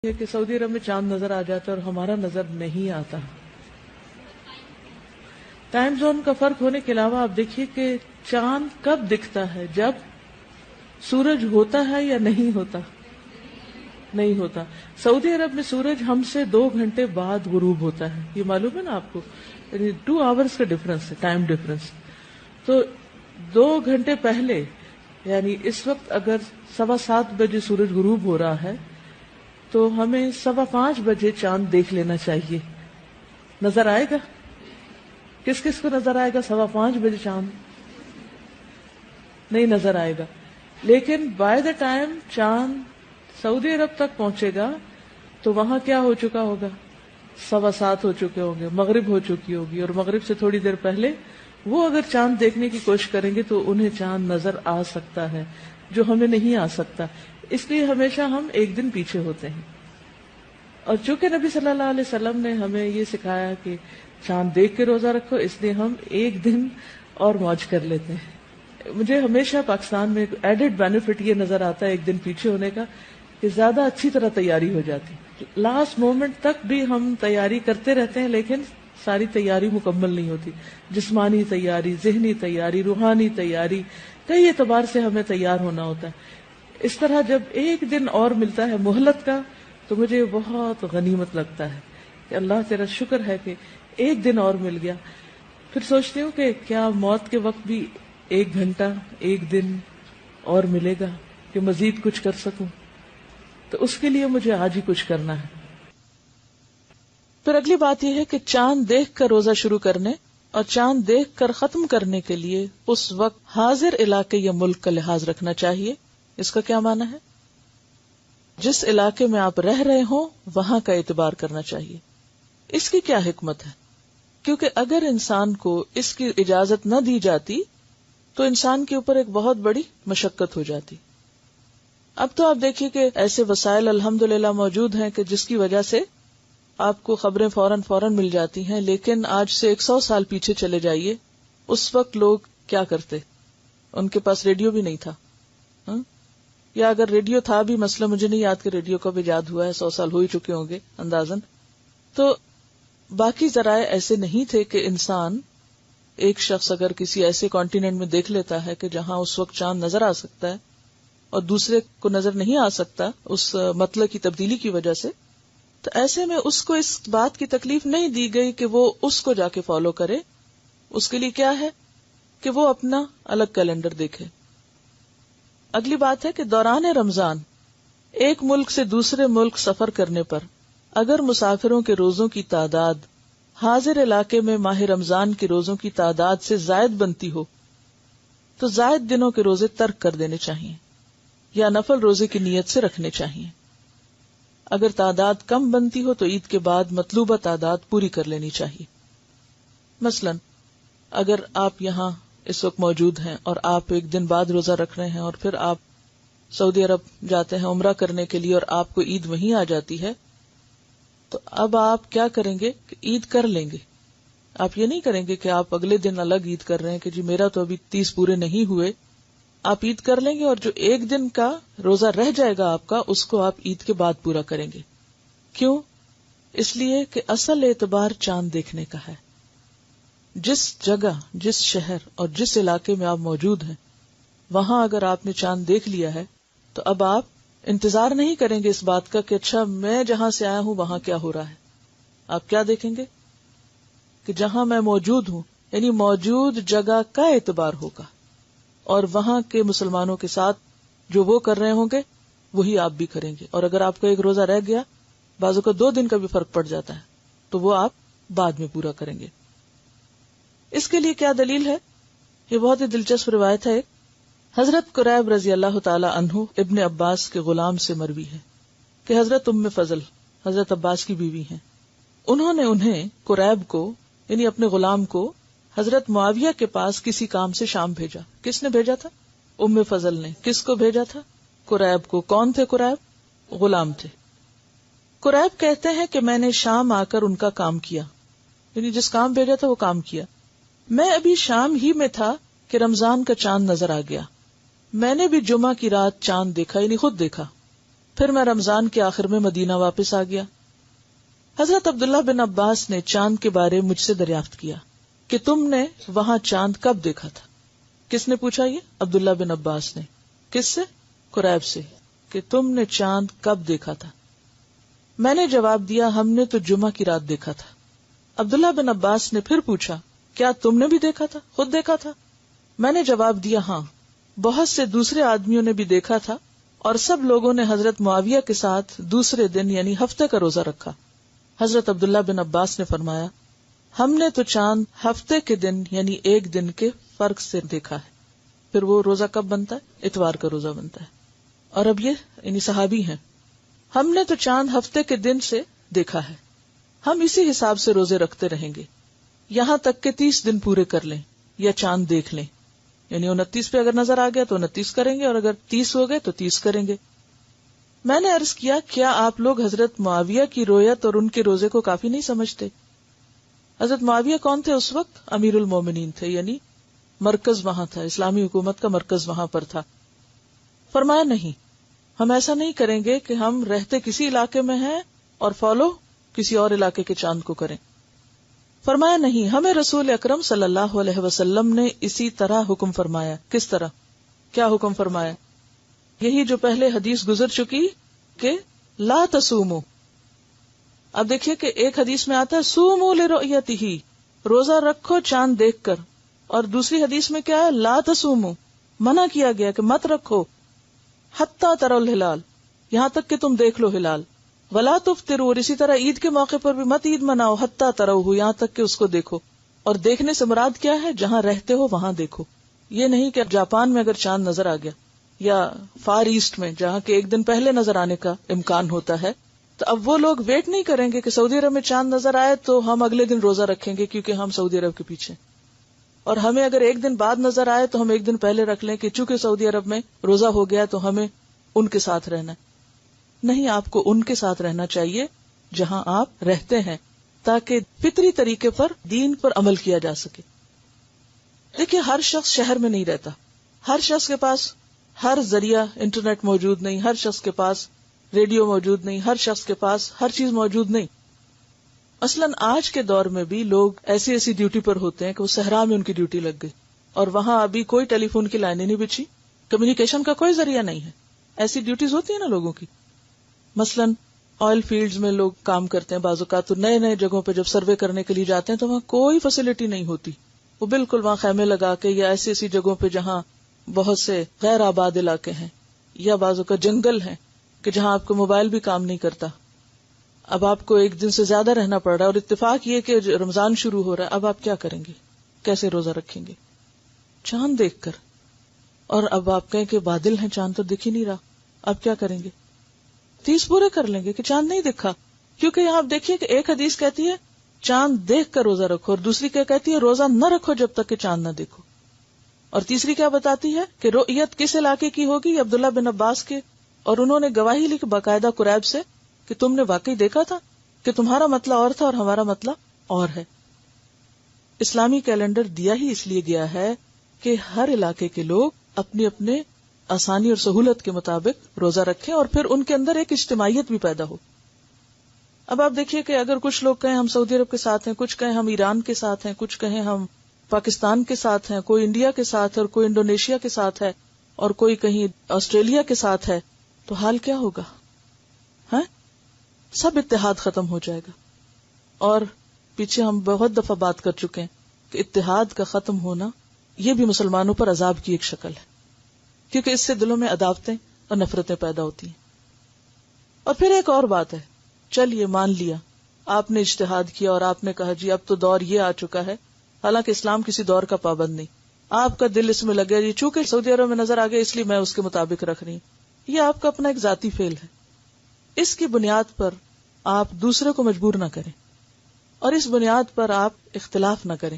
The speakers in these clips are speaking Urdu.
ہے کہ سعودی عرب میں چاند نظر آ جاتا ہے اور ہمارا نظر نہیں آتا. ٹائم زون کا فرق ہونے کے علاوہ آپ دیکھیے کہ چاند کب دکھتا ہے، جب سورج ہوتا ہے یا نہیں ہوتا. نہیں ہوتا. سعودی عرب میں سورج ہم سے 2 گھنٹے بعد غروب ہوتا ہے، یہ معلوم ہے نا آپ کو، یعنی 2 آورز کا ڈفرنس ہے، ٹائم ڈفرنس. تو 2 گھنٹے پہلے یعنی اس وقت اگر 7:15 بجے سورج غروب ہو رہا ہے تو ہمیں 5:15 بجے چاند دیکھ لینا چاہیے. نظر آئے گا؟ کس کس کو نظر آئے گا 5:15 بجے چاند؟ نہیں نظر آئے گا. لیکن بائی دا ٹائم چاند سعودی عرب تک پہنچے گا تو وہاں کیا ہو چکا ہوگا؟ 7:15 ہو چکے ہوں گے، مغرب ہو چکی ہوگی، اور مغرب سے تھوڑی دیر پہلے وہ اگر چاند دیکھنے کی کوشش کریں گے تو انہیں چاند نظر آ سکتا ہے، جو ہمیں نہیں آ سکتا. اس لیے ہمیشہ ہم ایک دن پیچھے ہوتے ہیں. اور چونکہ نبی صلی اللہ علیہ وسلم نے ہمیں یہ سکھایا کہ چاند دیکھ کے روزہ رکھو، اس لیے ہم ایک دن اور موج کر لیتے ہیں. مجھے ہمیشہ پاکستان میں ایڈڈ بینیفٹ یہ نظر آتا ہے ایک دن پیچھے ہونے کا، کہ زیادہ اچھی طرح تیاری ہو جاتی. لاسٹ مومنٹ تک بھی ہم تیاری کرتے رہتے ہیں لیکن ساری تیاری مکمل نہیں ہوتی. جسمانی تیاری، ذہنی تیاری، روحانی تیاری، کئی اعتبار سے ہمیں تیار ہونا ہوتا ہے. اس طرح جب ایک دن اور ملتا ہے مہلت کا تو مجھے بہت غنیمت لگتا ہے کہ اللہ تیرا شکر ہے کہ ایک دن اور مل گیا. پھر سوچتی ہوں کہ کیا موت کے وقت بھی 1 گھنٹہ 1 دن اور ملے گا کہ مزید کچھ کر سکوں، تو اس کے لیے مجھے آج ہی کچھ کرنا ہے. پھر اگلی بات یہ ہے کہ چاند دیکھ کر روزہ شروع کرنے اور چاند دیکھ کر ختم کرنے کے لیے اس وقت حاضر علاقے یا ملک کا لحاظ رکھنا چاہیے. اس کا کیا معنی ہے؟ جس علاقے میں آپ رہ رہے ہوں وہاں کا اعتبار کرنا چاہیے. اس کی کیا حکمت ہے؟ کیونکہ اگر انسان کو اس کی اجازت نہ دی جاتی تو انسان کے اوپر ایک بہت بڑی مشقت ہو جاتی. اب تو آپ دیکھیے کہ ایسے وسائل الحمدللہ موجود ہیں کہ جس کی وجہ سے آپ کو خبریں فوراً مل جاتی ہیں. لیکن آج سے 100 سال پیچھے چلے جائیے، اس وقت لوگ کیا کرتے؟ ان کے پاس ریڈیو بھی نہیں تھا، یا اگر ریڈیو تھا بھی، مسئلہ مجھے نہیں یاد کہ ریڈیو کب ایجاد ہوا ہے، 100 سال ہو ہی چکے ہوں گے اندازاً. تو باقی ذرائع ایسے نہیں تھے کہ انسان، ایک شخص اگر کسی ایسے کانٹیننٹ میں دیکھ لیتا ہے کہ جہاں اس وقت چاند نظر آ سکتا ہے اور دوسرے کو نظر نہیں آ سکتا اس مطلع کی تبدیلی کی وجہ سے، تو ایسے میں اس کو اس بات کی تکلیف نہیں دی گئی کہ وہ اس کو جا کے فالو کرے. اس کے لیے کیا ہے کہ وہ اپنا الگ کیلنڈر دیکھے. اگلی بات ہے کہ دوران رمضان ایک ملک سے دوسرے ملک سفر کرنے پر اگر مسافروں کے روزوں کی تعداد حاضر علاقے میں ماہ رمضان کے روزوں کی تعداد سے زائد بنتی ہو تو زائد دنوں کے روزے ترک کر دینے چاہیے یا نفل روزے کی نیت سے رکھنے چاہیے. اگر تعداد کم بنتی ہو تو عید کے بعد مطلوبہ تعداد پوری کر لینی چاہیے. مثلا اگر آپ یہاں اس وقت موجود ہیں اور آپ ایک دن بعد روزہ رکھ رہے ہیں اور پھر آپ سعودی عرب جاتے ہیں عمرہ کرنے کے لیے اور آپ کو عید وہیں آ جاتی ہے، تو اب آپ کیا کریں گے کہ عید کر لیں گے. آپ یہ نہیں کریں گے کہ آپ اگلے دن الگ عید کر رہے ہیں کہ جی میرا تو ابھی 30 پورے نہیں ہوئے. آپ عید کر لیں گے اور جو 1 دن کا روزہ رہ جائے گا آپ کا، اس کو آپ عید کے بعد پورا کریں گے. کیوں؟ اس لیے کہ اصل اعتبار چاند دیکھنے کا ہے. جس جگہ، جس شہر اور جس علاقے میں آپ موجود ہیں وہاں اگر آپ نے چاند دیکھ لیا ہے تو اب آپ انتظار نہیں کریں گے اس بات کا کہ اچھا میں جہاں سے آیا ہوں وہاں کیا ہو رہا ہے. آپ کیا دیکھیں گے کہ جہاں میں موجود ہوں، یعنی موجود جگہ کا اعتبار ہوگا، اور وہاں کے مسلمانوں کے ساتھ جو وہ کر رہے ہوں گے وہی آپ بھی کریں گے. اور اگر آپ کا ایک روزہ رہ گیا، بعضوں کا 2 دن کا بھی فرق پڑ جاتا ہے، تو وہ آپ بعد میں پورا کریں گے. اس کے لیے کیا دلیل ہے؟ یہ بہت ہی دلچسپ روایت ہے. حضرت قریب رضی اللہ تعالی عنہ ابن عباس کے غلام سے مروی ہے کہ حضرت ام فضل حضرت عباس کی بیوی ہیں، انہوں نے انہیں قریب کو یعنی اپنے غلام کو حضرت معاویہ کے پاس کسی کام سے شام بھیجا. کس نے بھیجا تھا؟ ام فضل نے. کس کو بھیجا تھا؟ قریب کو. کون تھے قریب؟ غلام تھے. قریب کہتے ہیں کہ میں نے شام آ کر ان کا کام کیا، یعنی جس کام بھیجا تھا وہ کام کیا. میں ابھی شام ہی میں تھا کہ رمضان کا چاند نظر آ گیا. میں نے بھی جمعہ کی رات چاند دیکھا، یعنی خود دیکھا. پھر میں رمضان کے آخر میں مدینہ واپس آ گیا. حضرت عبداللہ بن عباس نے چاند کے بارے مجھ سے دریافت کیا کہ تم نے وہاں چاند کب دیکھا تھا. کس نے پوچھا؟ یہ عبداللہ بن عباس نے. کس سے؟ قریب سے. کہ تم نے چاند کب دیکھا تھا؟ میں نے جواب دیا ہم نے تو جمعہ کی رات دیکھا تھا. عبداللہ بن عباس نے پھر پوچھا کیا تم نے بھی دیکھا تھا، خود دیکھا تھا؟ میں نے جواب دیا ہاں، بہت سے دوسرے آدمیوں نے بھی دیکھا تھا اور سب لوگوں نے حضرت معاویہ کے ساتھ دوسرے دن یعنی ہفتے کا روزہ رکھا. حضرت عبداللہ بن عباس نے فرمایا ہم نے تو چاند ہفتے کے دن یعنی ایک دن کے فرق سے دیکھا ہے. پھر وہ روزہ کب بنتا ہے؟ اتوار کا روزہ بنتا ہے. اور اب یہ یعنی صحابی ہیں. ہم نے تو چاند ہفتے کے دن سے دیکھا ہے، ہم اسی حساب سے روزے رکھتے رہیں گے یہاں تک کہ 30 دن پورے کر لیں یا چاند دیکھ لیں. یعنی 29 پہ اگر نظر آ گیا تو 29 کریں گے اور اگر 30 ہو گئے تو 30 کریں گے. میں نے عرض کیا کیا آپ لوگ حضرت معاویہ کی رویت اور ان کے روزے کو کافی نہیں سمجھتے؟ حضرت معاویہ کون تھے اس وقت؟ امیر المومنین تھے، یعنی مرکز وہاں تھا، اسلامی حکومت کا مرکز وہاں پر تھا. فرمایا نہیں، ہم ایسا نہیں کریں گے کہ ہم رہتے کسی علاقے میں ہیں اور فالو کسی اور علاقے کے چاند کو کریں. فرمایا نہیں، ہمیں رسول اکرم صلی اللہ علیہ وسلم نے اسی طرح حکم فرمایا. کس طرح؟ کیا حکم فرمایا؟ یہی جو پہلے حدیث گزر چکی کہ لا تصوموا. اب دیکھیے کہ ایک حدیث میں آتا ہے صوموا لرؤیتہ، روزہ رکھو چاند دیکھ کر، اور دوسری حدیث میں کیا ہے؟ لا تصوموا، منع کیا گیا کہ مت رکھو حتی تروا الہلال، یہاں تک کہ تم دیکھ لو ہلال. ولا تفطروا، اور اسی طرح عید کے موقع پر بھی مت عید مناؤ حتی تروہ، یہاں تک کہ اس کو دیکھو. اور دیکھنے سے مراد کیا ہے؟ جہاں رہتے ہو وہاں دیکھو. یہ نہیں کہ جاپان میں اگر چاند نظر آ گیا یا فار ایسٹ میں جہاں کے ایک دن پہلے نظر آنے کا امکان ہوتا ہے تو اب وہ لوگ ویٹ نہیں کریں گے کہ سعودی عرب میں چاند نظر آئے تو ہم اگلے دن روزہ رکھیں گے کیونکہ ہم سعودی عرب کے پیچھے. اور ہمیں اگر ایک دن بعد نظر آئے تو ہم ایک دن پہلے رکھ لیں کہ چونکہ سعودی عرب میں روزہ ہو گیا تو ہمیں ان کے ساتھ رہنا ہے. نہیں، آپ کو ان کے ساتھ رہنا چاہیے جہاں آپ رہتے ہیں تاکہ فطری طریقے پر دین پر عمل کیا جا سکے. دیکھیے ہر شخص شہر میں نہیں رہتا، ہر شخص کے پاس ہر ذریعہ انٹرنیٹ موجود نہیں، ہر شخص کے پاس ریڈیو موجود نہیں، ہر شخص کے پاس ہر چیز موجود نہیں. مثلاً آج کے دور میں بھی لوگ ایسی ڈیوٹی پر ہوتے ہیں کہ وہ صحرا میں ان کی ڈیوٹی لگ گئی اور وہاں ابھی کوئی ٹیلی فون کی لائنیں نہیں بچھی، کمیونیکیشن کا کوئی ذریعہ نہیں ہے. ایسی ڈیوٹیز ہوتی ہیں نا لوگوں کی. مثلاً آئل فیلڈز میں لوگ کام کرتے ہیں، بعض اوقات تو نئے جگہوں پہ جب سروے کرنے کے لیے جاتے ہیں تو وہاں کوئی فیسلٹی نہیں ہوتی، وہ بالکل وہاں خیمے لگا کے یا ایسی جگہوں پہ جہاں بہت سے غیر آباد علاقے ہیں یا بعض اوقات جنگل ہیں کہ جہاں آپ کو موبائل بھی کام نہیں کرتا. اب آپ کو ایک دن سے زیادہ رہنا پڑ رہا ہے اور اتفاق یہ کہ رمضان شروع ہو رہا ہے. اب آپ کیا کریں گے؟ کیسے روزہ رکھیں گے؟ چاند دیکھ کر. اور اب آپ کہیں کہ بادل ہیں، چاند تو دکھ ہی نہیں رہا، اب کیا کریں گے؟ 30 پورے کر لیں گے کہ چاند نہیں دکھا. کیونکہ یہاں آپ دیکھیے کہ ایک حدیث کہتی ہے چاند دیکھ کر روزہ رکھو اور دوسری کیا کہتی ہے روزہ نہ رکھو جب تک کہ چاند نہ دیکھو. اور تیسری کیا بتاتی ہے کہ رؤیت کس علاقے کی ہوگی؟ عبداللہ بن عباس کے. اور انہوں نے گواہی لی باقاعدہ قریب سے کہ تم نے واقعی دیکھا تھا، کہ تمہارا مطلع اور تھا اور ہمارا مطلع اور ہے. اسلامی کیلنڈر دیا ہی اس لیے گیا ہے کہ ہر علاقے کے لوگ اپنے اپنے آسانی اور سہولت کے مطابق روزہ رکھیں اور پھر ان کے اندر ایک اجتماعیت بھی پیدا ہو. اب آپ دیکھیے کہ اگر کچھ لوگ کہیں ہم سعودی عرب کے ساتھ ہیں، کچھ کہیں ہم ایران کے ساتھ ہیں، کچھ کہیں ہم پاکستان کے ساتھ ہیں، کوئی انڈیا کے ساتھ ہے اور کوئی انڈونیشیا کے ساتھ ہے اور کوئی کہیں آسٹریلیا کے ساتھ ہے، تو حال کیا ہوگا؟ ہاں، سب اتحاد ختم ہو جائے گا. اور پیچھے ہم بہت دفعہ بات کر چکے ہیں کہ اتحاد کا ختم ہونا یہ بھی مسلمانوں پر عذاب کی ایک شکل ہے، کیونکہ اس سے دلوں میں عداوتیں اور نفرتیں پیدا ہوتی ہیں. اور پھر ایک اور بات ہے، چلیے مان لیا آپ نے اجتہاد کیا اور آپ نے کہا جی اب تو دور یہ آ چکا ہے، حالانکہ اسلام کسی دور کا پابند نہیں، آپ کا دل اس میں لگ گیا جی چونکہ سعودی عرب میں نظر آ گیا اس لیے میں اس کے مطابق رکھ رہی ہوں. یہ آپ کا اپنا ایک ذاتی فعل ہے. اس کی بنیاد پر آپ دوسرے کو مجبور نہ کریں اور اس بنیاد پر آپ اختلاف نہ کریں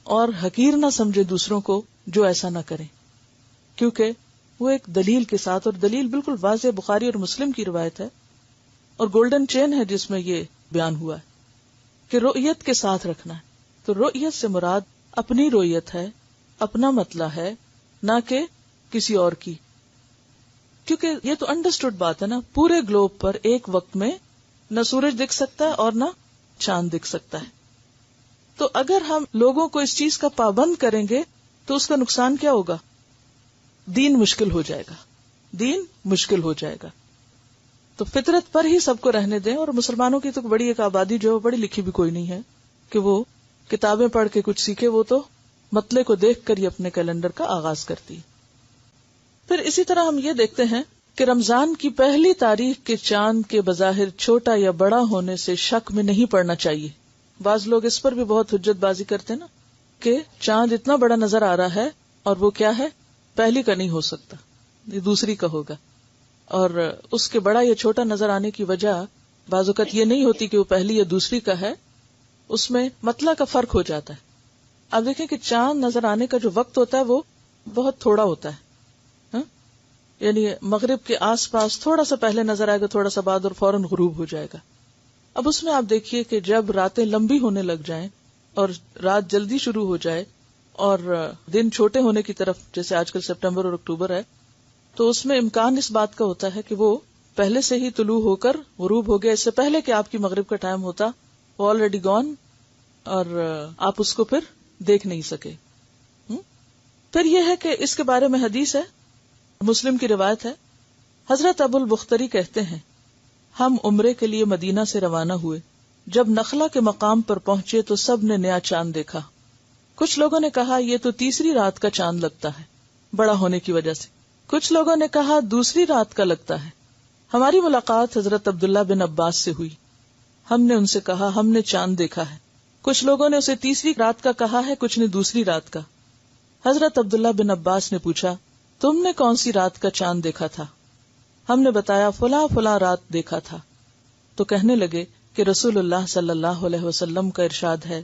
اور حقیر نہ سمجھے دوسروں کو جو ایسا نہ کریں، کیونکہ وہ ایک دلیل کے ساتھ، اور دلیل بالکل واضح بخاری اور مسلم کی روایت ہے اور گولڈن چین ہے جس میں یہ بیان ہوا ہے کہ رؤیت کے ساتھ رکھنا ہے. تو رؤیت سے مراد اپنی رؤیت ہے، اپنا مطلب ہے، نہ کہ کسی اور کی. کیونکہ یہ تو انڈرسٹوڈ بات ہے نا، پورے گلوب پر ایک وقت میں نہ سورج دکھ سکتا ہے اور نہ چاند دکھ سکتا ہے. تو اگر ہم لوگوں کو اس چیز کا پابند کریں گے تو اس کا نقصان کیا ہوگا؟ دین مشکل ہو جائے گا، دین مشکل ہو جائے گا. تو فطرت پر ہی سب کو رہنے دیں. اور مسلمانوں کی تو بڑی ایک آبادی جو بڑی لکھی بھی کوئی نہیں ہے کہ وہ کتابیں پڑھ کے کچھ سیکھے، وہ تو مطلع کو دیکھ کر ہی اپنے کیلنڈر کا آغاز کرتی. پھر اسی طرح ہم یہ دیکھتے ہیں کہ رمضان کی پہلی تاریخ کے چاند کے بظاہر چھوٹا یا بڑا ہونے سے شک میں نہیں پڑنا چاہیے. بعض لوگ اس پر بھی بہت حجت بازی کرتے ہیں نا کہ چاند اتنا بڑا نظر آ رہا ہے اور وہ کیا ہے، پہلی کا نہیں ہو سکتا، یہ دوسری کا ہوگا. اور اس کے بڑا یا چھوٹا نظر آنے کی وجہ بعض اوقات یہ نہیں ہوتی کہ وہ پہلی یا دوسری کا ہے، اس میں مطلع کا فرق ہو جاتا ہے. اب دیکھیں کہ چاند نظر آنے کا جو وقت ہوتا ہے وہ بہت تھوڑا ہوتا ہے، یعنی مغرب کے آس پاس تھوڑا سا پہلے نظر آئے گا، تھوڑا سا بعد، اور فوراً غروب ہو جائے گا. اب اس میں آپ دیکھیے کہ جب راتیں لمبی ہونے لگ جائیں اور رات جلدی شروع ہو جائے اور دن چھوٹے ہونے کی طرف، جیسے آج کل سپٹمبر اور اکتوبر ہے، تو اس میں امکان اس بات کا ہوتا ہے کہ وہ پہلے سے ہی طلوع ہو کر غروب ہو گیا، اس سے پہلے کہ آپ کی مغرب کا ٹائم ہوتا وہ آلریڈی گون، اور آپ اس کو پھر دیکھ نہیں سکے. پھر یہ ہے کہ اس کے بارے میں حدیث ہے، مسلم کی روایت ہے. حضرت ابو البختری کہتے ہیں، ہم عمرے کے لیے مدینہ سے روانہ ہوئے. جب نخلا کے مقام پر پہنچے تو سب نے نیا چاند دیکھا. کچھ لوگوں نے کہا یہ تو تیسری رات کا چاند لگتا ہے بڑا ہونے کی وجہ سے. کچھ لوگوں نے کہا دوسری رات کا لگتا ہے. ہماری ملاقات حضرت عبداللہ بن عباس سے ہوئی. ہم نے ان سے کہا ہم نے چاند دیکھا ہے. کچھ لوگوں نے اسے تیسری رات کا کہا ہے، کچھ نے دوسری رات کا. حضرت عبداللہ بن عباس نے پوچھا تم نے کون سی رات کا چاند دیکھا تھا؟ ہم نے بتایا فلاں فلاں رات دیکھا تھا. تو کہنے لگے کہ رسول اللہ صلی اللہ علیہ وسلم کا ارشاد ہے